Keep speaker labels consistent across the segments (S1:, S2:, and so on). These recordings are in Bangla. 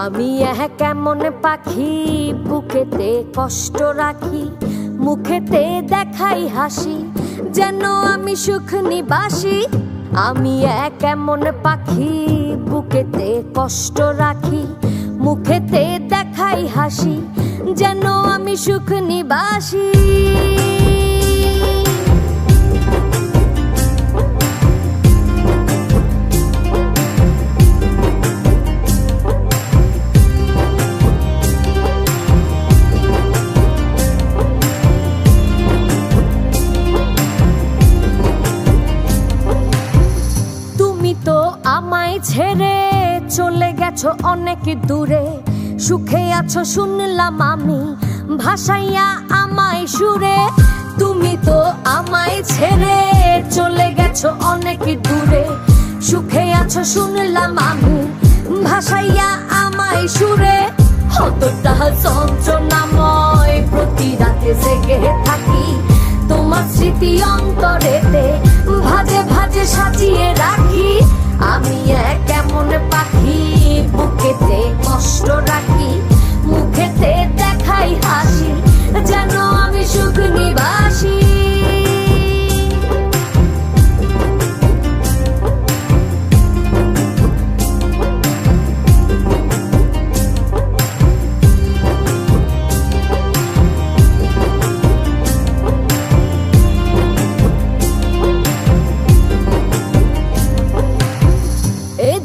S1: আমি কেমন পাখি, বুকেতে কষ্ট রাখি, মুখেতে দেখাই হাসি, যেন আমি সুখ নিবাসী। আমি কেমন পাখি, বুকেতে কষ্ট রাখি, মুখেতে দেখাই হাসি, যেন আমি সুখ নিবাসী। আমায় ছেড়ে চলে গেছো অনেক দূরে, সুখে আছো শুনলাম আমি, ভাসাইয়া আমায় সুরে। তুমি তো আমায় ছেড়ে চলে গেছো অনেক দূরে, সুখে আছো শুনলাম আমি, ভাসাইয়া আমায় সুরে। কতটা যন্ত্রণাময় প্রতি রাতে জেগে থাকি, তোমার স্মৃতি অন্তরেতে ভাজে ভাজে সাজিয়ে রাখি। আমি কেমন পাখি, বুকেতে কষ্ট রাখি, মুখেতে দেখাই হাসি, যেন আমি সুখ নিবাসী।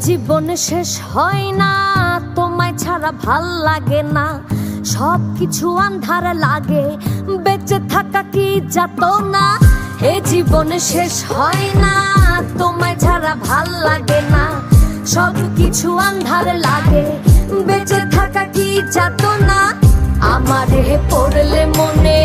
S1: জীবন শেষ হয় না, তোমায় ছাড়া ভাল লাগে না, সব কিছু আন্ধার লাগে, বেঁচে থাকা কি যাতনা। এ জীবন শেষ হয় না, তোমায় ছাড়া ভাল লাগে না, সব কিছু আন্ধার লাগে, বেঁচে থাকা কি যাতনা। আমারে পড়লে মনে